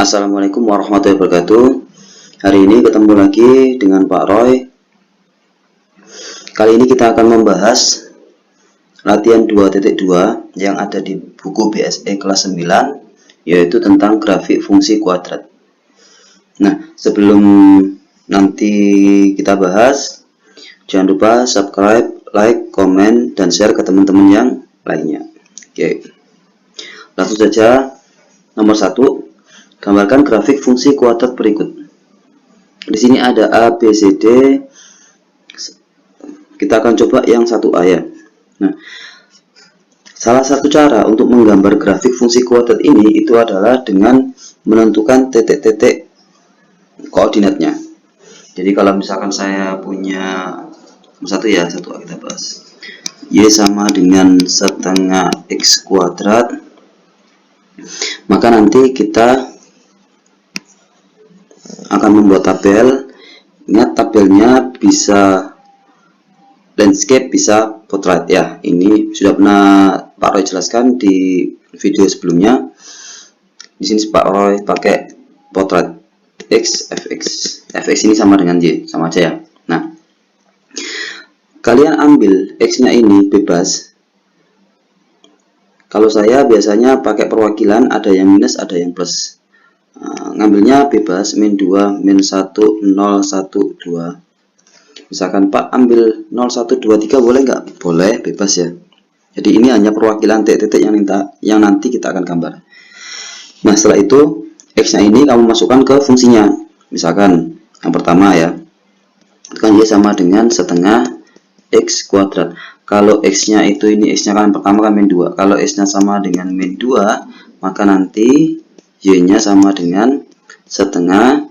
Assalamualaikum warahmatullahi wabarakatuh. Hari ini ketemu lagi dengan Pak Roy. Kali ini kita akan membahas latihan 2.2 yang ada di buku BSE kelas 9, yaitu tentang grafik fungsi kuadrat. Nah, sebelum nanti kita bahas, jangan lupa subscribe, like, komen, dan share ke teman-teman yang lainnya. Oke, langsung saja. Nomor 1, gambarkan grafik fungsi kuadrat berikut. Di sini ada A, B, C, D. Kita akan coba yang 1A ya. Nah, salah satu cara untuk menggambar grafik fungsi kuadrat ini itu adalah dengan menentukan titik-titik koordinatnya. Jadi kalau misalkan saya punya satu ya, 1A kita bahas. Y sama dengan setengah X kuadrat. Maka nanti kita akan membuat tabel. Ingat, tabelnya bisa landscape, bisa portrait ya. Ini sudah pernah Pak Roy jelaskan di video sebelumnya. Di sini Pak Roy pakai portrait X, fx. Fx ini sama dengan Y, sama aja ya. Nah, kalian ambil X-nya ini bebas. Kalau saya biasanya pakai perwakilan, ada yang minus, ada yang plus. Ngambilnya bebas, min 2, min 1, 0, 1, 2. Misalkan Pak ambil 0, 1, 2, 3 boleh nggak? Boleh, bebas ya. Jadi ini hanya perwakilan titik-titik yang nanti kita akan gambar. Nah, setelah itu X-nya ini kamu masukkan ke fungsinya. Misalkan yang pertama ya, kan Y sama dengan setengah X kuadrat. Kalau X-nya itu ini X-nya kan pertama kan min 2. Kalau X-nya sama dengan min 2, maka nanti Y-nya sama dengan setengah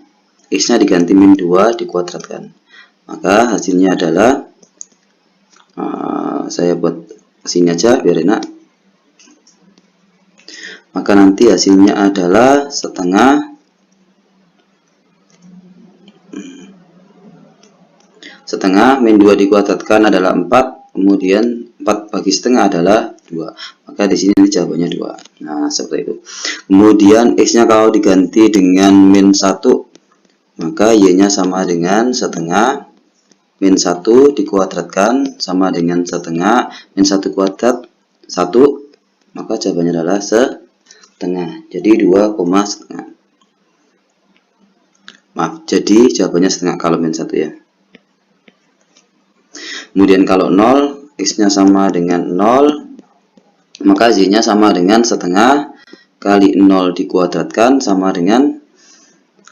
X-nya diganti min 2 dikuadratkan. Maka hasilnya adalah saya buat sini aja biar enak. Maka nanti hasilnya adalah setengah min 2 dikuadratkan adalah 4, kemudian 4 bagi setengah adalah 2. Maka di sini jawabannya 2. Nah, seperti itu. Kemudian X-nya kalau diganti dengan min 1, maka Y-nya sama dengan setengah min 1 dikuadratkan sama dengan setengah min 1 kuadrat 1, maka jawabannya adalah setengah. Jadi 2, setengah. Maaf, jadi jawabannya setengah kalau min 1 ya. Kemudian kalau 0, X-nya sama dengan 0, maka Y-nya sama dengan setengah kali 0 dikuadratkan sama dengan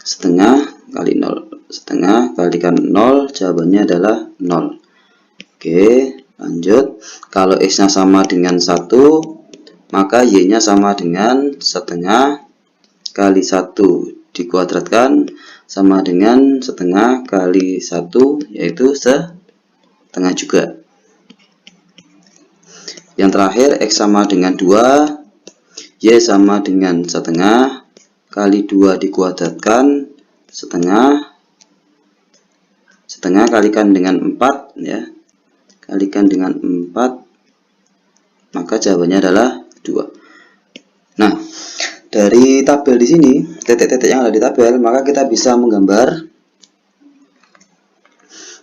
setengah kali 0. Setengah kalikan 0, jawabannya adalah 0. Oke, lanjut. Kalau X-nya sama dengan 1, maka Y-nya sama dengan setengah kali 1 dikuadratkan sama dengan setengah kali 1, yaitu setengah juga. Yang terakhir, X sama dengan 2, Y sama dengan setengah kali 2 dikuadratkan setengah kalikan dengan 4 ya. Kalikan dengan 4, maka jawabannya adalah 2. Nah, dari tabel di sini, titik-titik yang ada di tabel, maka kita bisa menggambar.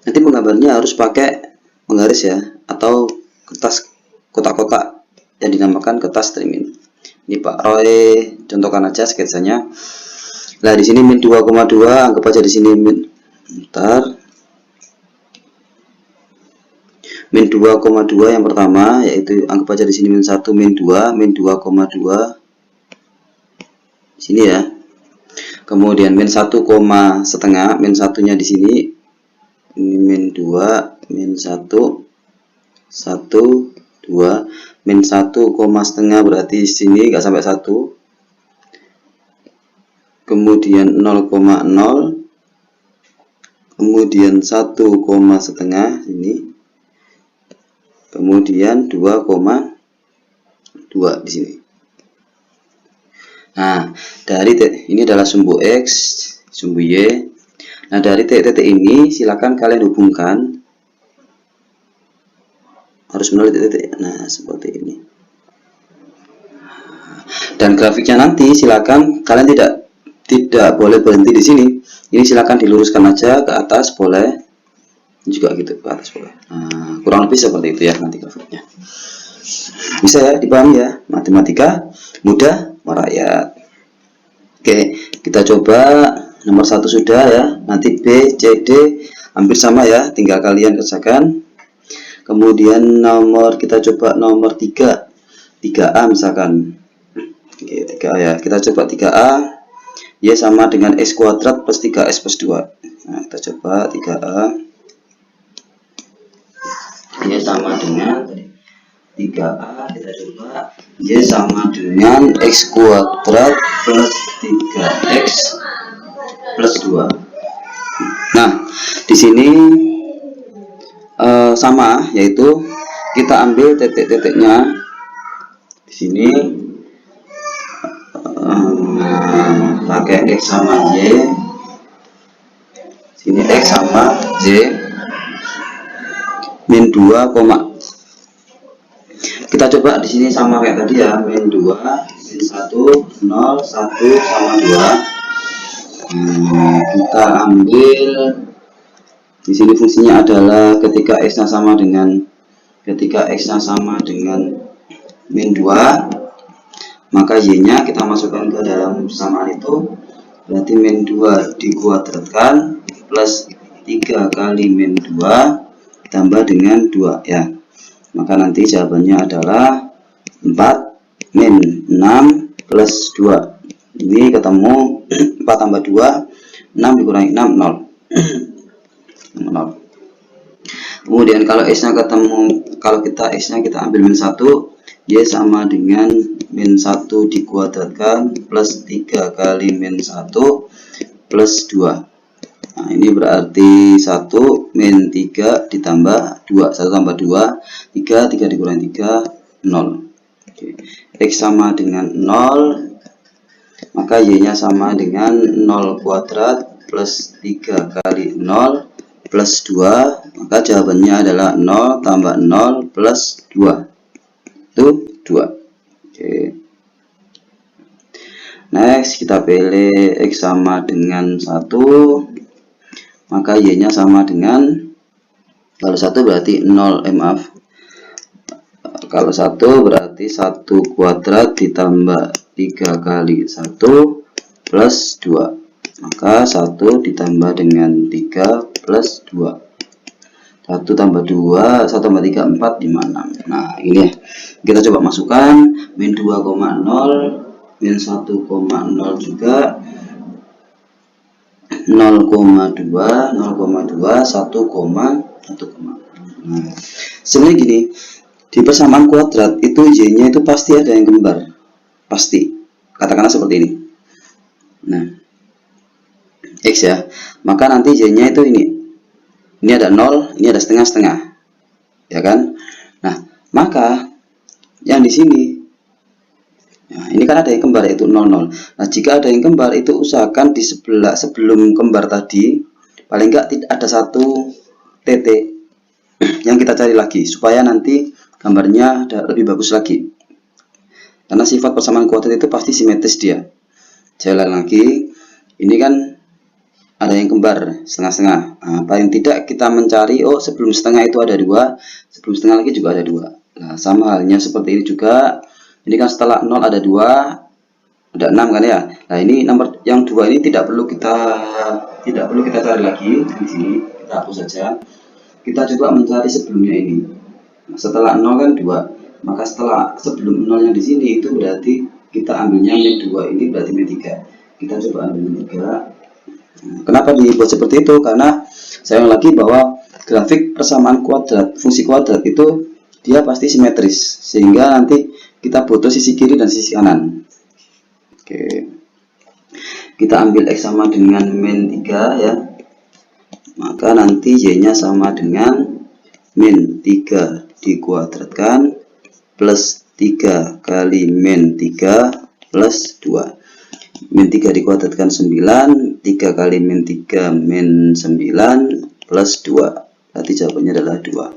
Nanti menggambarnya harus pakai penggaris ya, atau kertas kotak-kotak yang dinamakan kertas trimin. Ini Pak Roy contohkan aja sketsanya. Nah, di sini min 2,2, anggap aja di sini min 2,2 yang pertama, yaitu anggap aja di sini min 1, min 2, min 2,2 sini ya. Kemudian min 1, setengah, min satunya di sini. Ini min 2, min 1, 1, 2, min 1, setengah berarti di sini nggak sampai 1. Kemudian 0,0, kemudian 1, setengah ini, kemudian 2,2 di sini. Nah, dari ini adalah sumbu X, sumbu Y. Nah, dari titik-titik ini silakan kalian hubungkan, harus melalui titik-titik. Nah, seperti ini. Dan grafiknya nanti silakan kalian tidak boleh berhenti di sini. Ini silakan diluruskan aja ke atas, boleh juga gitu, ke atas boleh. Nah, kurang lebih seperti itu ya nanti grafiknya. Bisa ya dipahami ya, matematika mudah merayat. Oke, kita coba nomor 1 sudah ya, nanti B, C, D hampir sama ya, tinggal kalian kerjakan. Kemudian kita coba nomor 3, 3A misalkan. Oke, 3A ya, kita coba 3A, Y sama dengan X kuadrat plus 3X plus 2. Nah, kita coba 3A, Y sama dengan 3A, kita coba Y sama dengan X kuadrat plus 3X plus 2. Nah, di sini sama, yaitu kita ambil titik-titiknya di sini, pakai X sama Y, sini X sama Y min 2, kita coba di sini sama kayak tadi ya, min 2, min 1, 0, 1 sama 2. Kita ambil di sini fungsinya adalah ketika X-nya sama dengan min 2, maka Y-nya kita masukkan ke dalam samaan itu, berarti min 2 dikuadratkan plus 3 kali min 2 tambah dengan 2 ya. Maka nanti jawabannya adalah 4 min 6 plus 2. Ini ketemu 4 tambah 2, 6 dikurangi 6, 0. 0. Kemudian kalau X-nya kita ambil min 1, Y sama dengan min 1 dikuadratkan plus 3 kali min 1 plus 2. Nah, ini berarti 1 min 3 ditambah 2, 1 tambah 2, 3 dikurangi 3, 0. Oke. X sama dengan 0, maka Y-nya sama dengan 0 kuadrat plus 3 kali 0 plus 2, maka jawabannya adalah 0 tambah 0 plus 2, itu 2. Oke. Next, kita pilih X sama dengan 1, maka Y-nya sama dengan, kalau 1 berarti 0, maaf, kalau 1 berarti 1 kuadrat ditambah 3 kali 1 plus 2, maka 1 ditambah dengan 3 plus 2, 1 tambah 2, 1 tambah 3, 4, 5, 6. Nah, ini ya, kita coba masukkan min 2,0, min 1,0 juga 0,2, 0,2, 1,1. Nah, sebenarnya gini, di persamaan kuadrat itu Y-nya itu pasti ada yang kembar, pasti, katakanlah seperti ini. Nah, X ya, maka nanti Y-nya itu ini ada 0, ini ada setengah-setengah, ya kan? Nah, maka yang di sini, nah, ini kan ada yang kembar yaitu 0, 0. Nah, jika ada yang kembar itu usahakan di sebelah sebelum kembar tadi paling enggak ada satu titik yang kita cari lagi supaya nanti gambarnya lebih bagus lagi. Karena sifat persamaan kuadrat itu pasti simetris dia. Jalan lagi, ini kan ada yang kembar setengah-setengah. Nah, paling tidak kita mencari, oh sebelum setengah itu ada 2, sebelum setengah lagi juga ada 2. Nah, sama halnya seperti ini juga. Ini kan setelah 0 ada 2, ada 6 kan ya. Nah, ini nomor yang 2 ini tidak perlu kita cari lagi di sini, kita hapus saja. Kita coba mencari sebelumnya ini. Nah, setelah 0 kan 2, maka sebelum 0 yang di sini itu berarti kita ambilnya min 2, ini berarti min 3. Kita coba ambil min 3. Kenapa dibuat seperti itu? Karena saya ulang lagi bahwa grafik persamaan kuadrat, fungsi kuadrat itu dia pasti simetris, sehingga nanti kita butuh sisi kiri dan sisi kanan. Oke, kita ambil X sama dengan min 3 ya, maka nanti Y-nya sama dengan min 3 dikuadratkan plus 3 kali min 3 plus 2. Min 3 dikuadratkan 9, 3 kali min 3 min 9 plus 2, berarti jawabannya adalah 2.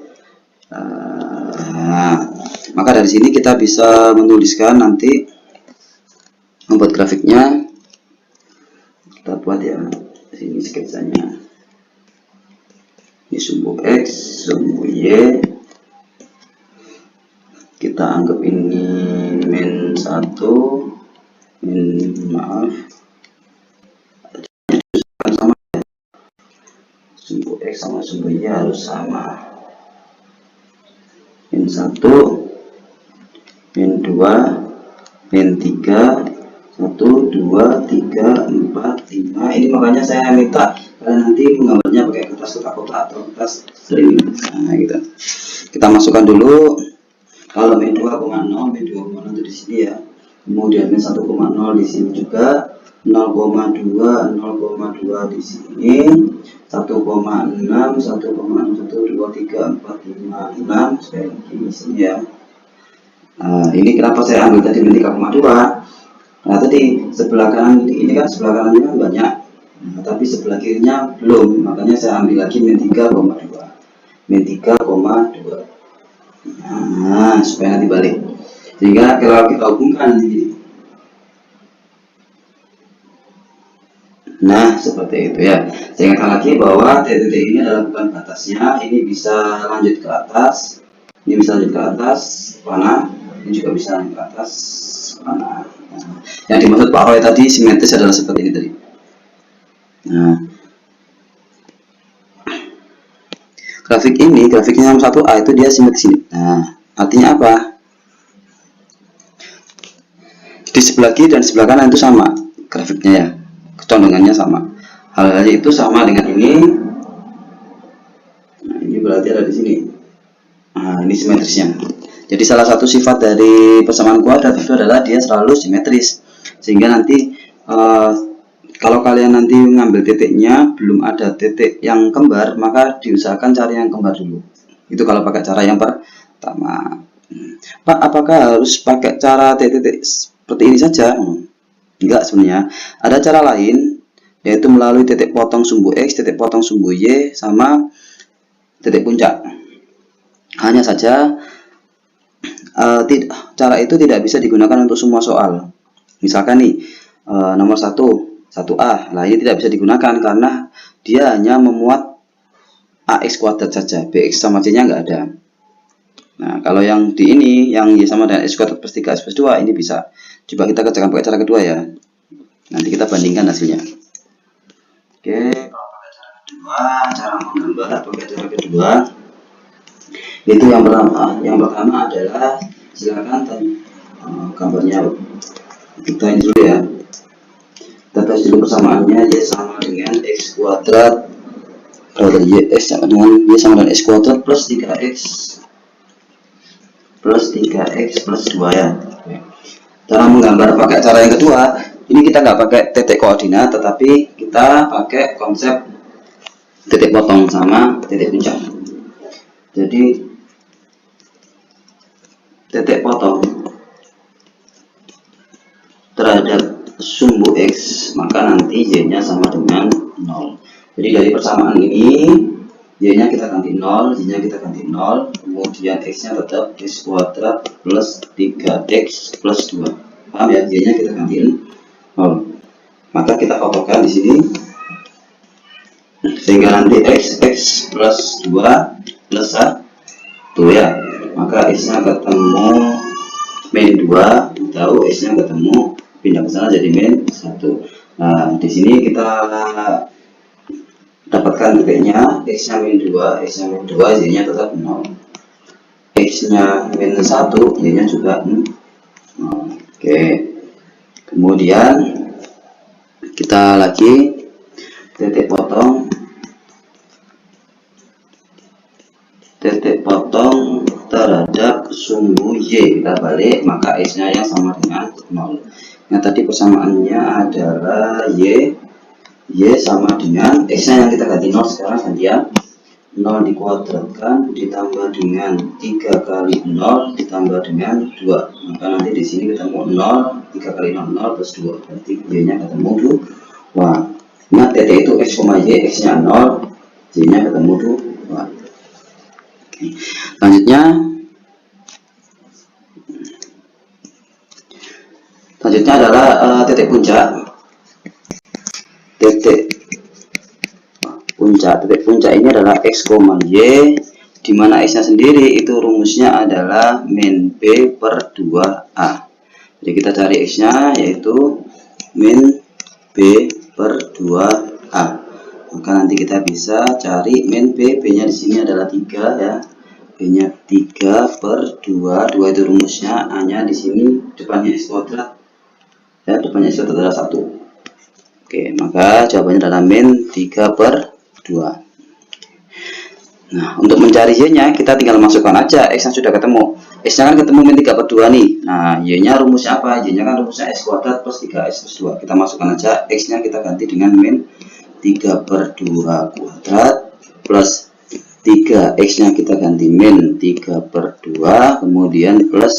Nah, maka dari sini kita bisa menuliskan nanti membuat grafiknya. kita buat ya, sini sketsanya. Ini sumbu X, sumbu Y, kita anggap ini min 1, maaf, sama ya. Sumbu X sama sumbu Y harus sama. Min 1, min 2, min 3, 1, 2, 3, 4, 5. Ini makanya saya minta kalian nanti menggambarnya pakai kertas kotak-kotak atau kertas string. Nah, gitu. Kita masukkan dulu. Kalau min 2,0, min 2,0 itu di sini ya. Kemudian min 1,0 di sini juga, 0,2, 0,2 di sini, 1,6, 1,6, 1, 2, 3, 4, 5, 6 sekali lagi di sini ya. Nah, ini kenapa saya ambil tadi min 3,2? Nah, tadi sebelah kanan ini kan sebelah kanannya kan banyak, nah, tapi sebelah kirinya belum, makanya saya ambil lagi min 3,2, min 3,2. Nah, supaya nanti balik, sehingga kalau kita hubungkan nanti, nah seperti itu ya. Saya ingatkan lagi bahwa titik ini adalah bukan batasnya, ini bisa lanjut ke atas, ini bisa lanjut ke atas panah, ini juga bisa lanjut ke atas panah. Nah, yang dimaksud Pak Roy tadi simetris adalah seperti ini tadi. Nah, grafik ini, grafiknya yang 1A itu dia simetris ini. Nah, artinya apa? Di sebelah kiri dan sebelah kanan itu sama grafiknya ya, condongannya sama. Hal-hal itu sama dengan ini. Nah, ini berarti ada di sini. Nah, ini simetrisnya. Jadi salah satu sifat dari persamaan kuadrat itu adalah dia selalu simetris, sehingga nanti kalau kalian nanti mengambil titiknya belum ada titik yang kembar, maka diusahakan cari yang kembar dulu. Itu kalau pakai cara yang pertama. Pak, apakah harus pakai cara titik-titik seperti ini saja? Enggak, sebenarnya ada cara lain, yaitu melalui titik potong sumbu X, titik potong sumbu Y, sama titik puncak. Hanya saja cara itu tidak bisa digunakan untuk semua soal. Misalkan nih nomor 1A, nah ini tidak bisa digunakan karena dia hanya memuat AX kuadrat saja, BX sama C nya nggak ada. Nah, kalau yang di ini, yang Y sama dengan X kuadrat plus 3 X plus 2, ini bisa. Coba kita kerjakan pakai cara kedua ya, nanti kita bandingkan hasilnya. Oke, kalau pakai cara kedua, cara menggambar pakai cara kedua, itu yang pertama adalah, silakan gambarnya kita ini dulu ya, kita tes dulu persamaannya. Y sama dengan X kuadrat, kalau Y sama dengan X kuadrat plus 3X plus 2 ya. Cara menggambar pakai cara yang kedua, ini kita nggak pakai titik koordinat, tetapi kita pakai konsep titik potong sama titik puncak. Jadi titik potong terhadap sumbu X, maka nanti Y nya sama dengan 0. Jadi dari persamaan ini, Y nya kita ganti 0, Y nya kita ganti 0, kemudian X nya tetap X kuadrat plus 3X plus 2. Paham ya? Y nya kita gantiin 0. Maka kita fotokan di sini, sehingga nanti X plus 2 plus 1 ya. Maka X nya ketemu min 2, tahu X nya ketemu, pindah ke sana jadi min 1. Nah, di sini kita dapatkan titiknya, X nya min 2, X nya min 2, Y nya tetap 0. X nya min 1, Y nya juga 0. Oke, kemudian kita lagi titik potong terhadap sumbu Y, kita balik, maka X nya yang sama dengan 0. Nah, tadi persamaannya adalah Y sama dengan X nya yang kita ganti 0, sekarang gantian 0 dikuadratkan ditambah dengan 3 kali 0 ditambah dengan 2, maka nanti di sini ketemu 0, 3 kali 0, 0 plus 2, berarti Y nya ketemu 2. Nah, titik itu X, Y, X nya 0, Y nya ketemu 2. Selanjutnya adalah titik puncak. titik puncak. Titik puncak ini adalah X, Y, di mana X nya sendiri itu rumusnya adalah min B per 2A. Jadi kita cari X nya yaitu min B per 2A. Maka nanti kita bisa cari min B. B nya di sini adalah 3 ya. B nya 3 per 2. 2 itu rumusnya, A nya di sini depannya X kuadrat. Ya, depannya X kuadrat adalah 1. Oke, maka jawabannya adalah min 3 per 2. Nah, untuk mencari Y-nya kita tinggal masukkan aja X nya sudah ketemu. X-nya kan ketemu min 3 per 2 nih. Nah, Y-nya rumusnya apa? Y-nya kan rumusnya X kuadrat plus 3X plus 2. Kita masukkan aja, X-nya kita ganti dengan min 3 per 2 kuadrat plus 3. X-nya kita ganti min 3 per 2, kemudian plus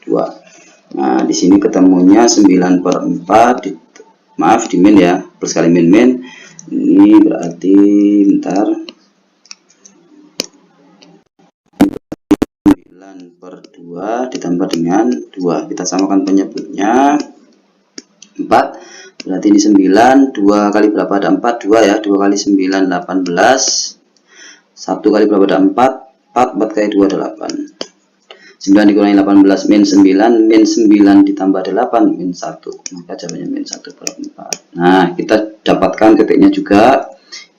2. Nah, di sini ketemunya 9 per 4. Maaf, di min ya. Plus kali min. Ini berarti, bentar. 9 per 2 ditambah dengan 2, kita samakan penyebutnya 4, berarti ini 9, 2 kali berapa ada 4, 2 ya, 2 kali 9 18, 1 kali berapa ada 4, 4 kali 2 8, 9 dikurangi 18 min 9 ditambah 8 min 1, maka jawabannya min 1 per 4. Nah, kita dapatkan titiknya juga.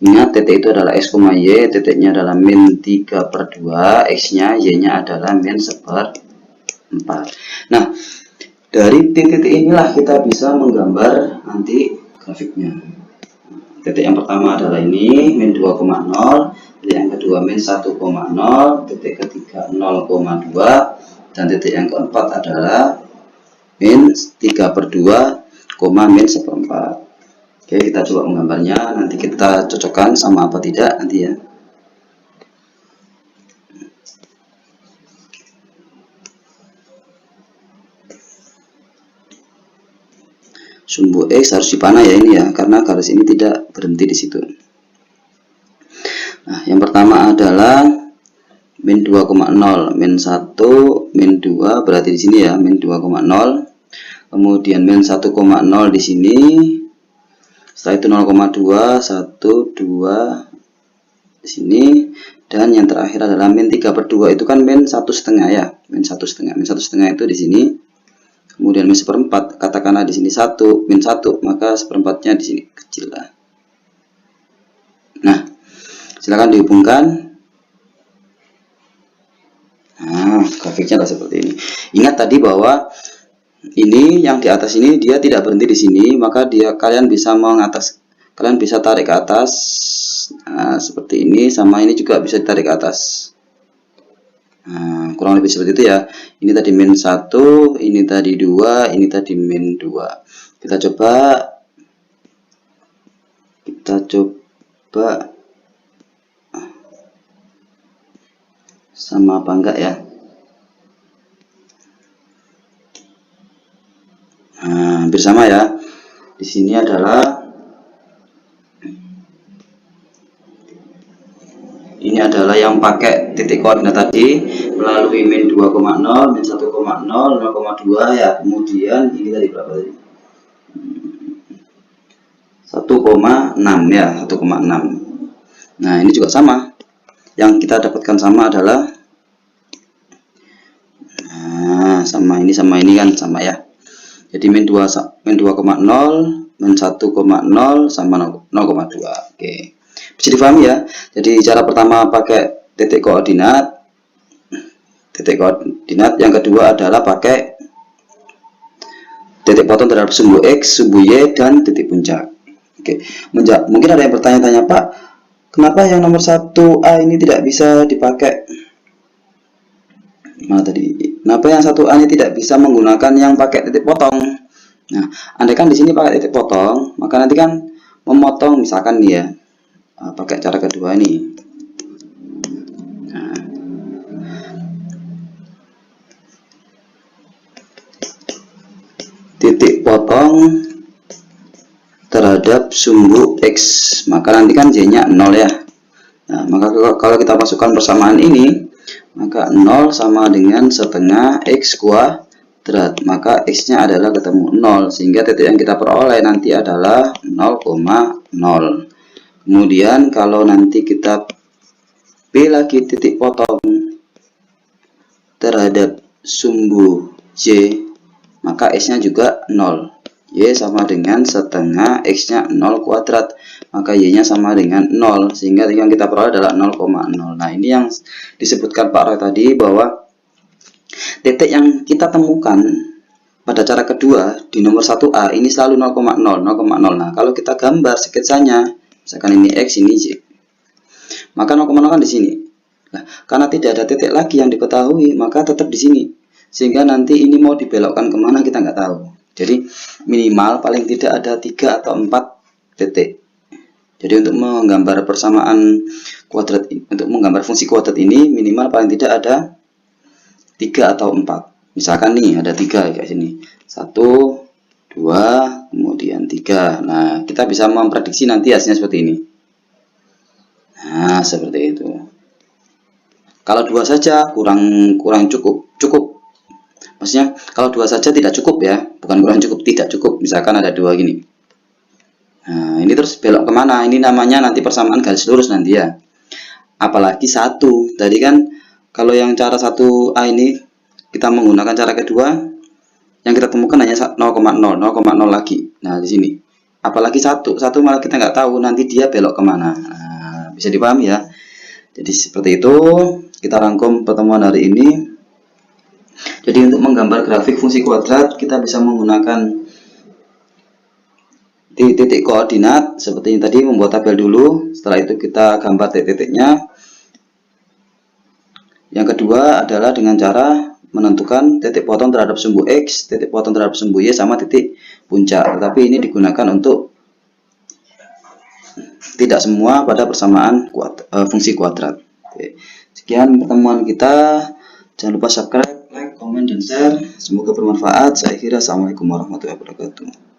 Ingat, titik itu adalah X, Y, titiknya adalah min 3 per 2, X-nya, Y-nya adalah min 1/4. Nah, dari titik inilah kita bisa menggambar nanti grafiknya. Titik yang pertama adalah ini, min 2,0, titik yang kedua min 1,0, titik ketiga 0,2, dan titik yang keempat adalah min 3 per 2, min 1/4. Oke, kita coba menggambarnya, nanti kita cocokkan sama apa tidak nanti ya. Sumbu X harus dipanah ya ini ya, karena garis ini tidak berhenti di situ. Nah, yang pertama adalah min 2,0, min 1, min 2, berarti di sini ya, min 2,0. Kemudian min 1,0 di sini. Setelah itu 0,2, 1, 2 di sini, dan yang terakhir adalah min 3 per 2, itu kan min 1,5 ya, min 1,5. Min 1,5 itu di sini. Kemudian min 1/4, katakanlah di sini 1, min 1, maka 1/4-nya di sini kecil lah. Nah, silakan dihubungkan. Nah, grafiknya adalah seperti ini. Ingat tadi bahwa ini yang di atas ini dia tidak berhenti di sini, maka kalian bisa kalian bisa tarik ke atas. Nah, seperti ini, sama ini juga bisa ditarik ke atas. Nah, kurang lebih seperti itu ya. Ini tadi min 1, ini tadi 2, ini tadi min 2. Kita coba sama apa enggak ya. Nah, hampir sama ya. Di sini adalah yang pakai titik koordinat tadi melalui min 2,0, min 1,0, 0,2 ya. Kemudian ini tadi berapa tadi? 1,6 ya, 1,6. Nah, ini juga sama. Yang kita dapatkan sama adalah sama ini kan sama ya. Jadi min 2,0, min 1,0 sama 0,2. Oke. Bisa difahami ya. Jadi cara pertama pakai titik koordinat, yang kedua adalah pakai titik potong terhadap sumbu X, sumbu Y, dan titik puncak. Oke. Mungkin ada yang bertanya-tanya, Pak, kenapa yang nomor 1A ini tidak bisa dipakai? Kenapa yang 1A ini tidak bisa menggunakan yang pakai titik potong? Nah, andaikan di sini pakai titik potong, maka nanti kan memotong, misalkan nih ya, pakai cara kedua ini. Nah, titik potong terhadap sumbu X, maka nanti kan Y-nya 0 ya. Nah, maka kalau kita masukkan persamaan ini, maka 0 sama dengan setengah X kuadrat, maka X nya adalah ketemu 0, sehingga titik yang kita peroleh nanti adalah 0,4. 0. Kemudian kalau nanti kita P lagi titik potong terhadap sumbu Y, maka X-nya juga 0. Y sama dengan setengah X-nya 0 kuadrat, maka Y-nya sama dengan 0, sehingga yang kita peroleh adalah 0,0. Nah, ini yang disebutkan Pak Roy tadi, bahwa titik yang kita temukan pada cara kedua di nomor 1A ini selalu 0,0, 0,0. Nah, kalau kita gambar sketsanya, misalkan ini X, ini Y, maka 0,0 kan di sini. Nah, karena tidak ada titik lagi yang diketahui, maka tetap di sini. Sehingga nanti ini mau dibelokkan kemana kita nggak tahu. Jadi minimal paling tidak ada 3 atau 4 titik. Jadi untuk menggambar persamaan kuadrat, untuk menggambar fungsi kuadrat ini minimal paling tidak ada 3 atau 4. Misalkan nih ada 3 kayak sini. 1, 2, kemudian 3. Nah, kita bisa memprediksi nanti hasilnya seperti ini. Nah, seperti itu. Kalau 2 saja kurang cukup. Maksudnya kalau 2 saja tidak cukup ya, bukan kurang cukup, tidak cukup. Misalkan ada 2 gini. Nah, ini terus belok kemana? Ini namanya nanti persamaan garis lurus nanti ya. Apalagi 1. Tadi kan kalau yang cara 1A ini kita menggunakan cara kedua, yang kita temukan hanya 0,0 lagi. Nah, di sini. Apalagi 1 malah kita nggak tahu nanti dia belok kemana. Nah, bisa dipahami ya. Jadi seperti itu kita rangkum pertemuan hari ini. Jadi untuk menggambar grafik fungsi kuadrat kita bisa menggunakan titik koordinat seperti ini tadi, membuat tabel dulu. Setelah itu kita gambar titik-titiknya. Yang kedua adalah dengan cara menentukan titik potong terhadap sumbu X, titik potong terhadap sumbu Y, sama titik puncak. Tetapi ini digunakan untuk tidak semua pada persamaan fungsi kuadrat. Oke. Sekian pertemuan kita. Jangan lupa subscribe, like, komen, dan share. Semoga bermanfaat. Saya kira assalamualaikum warahmatullahi wabarakatuh.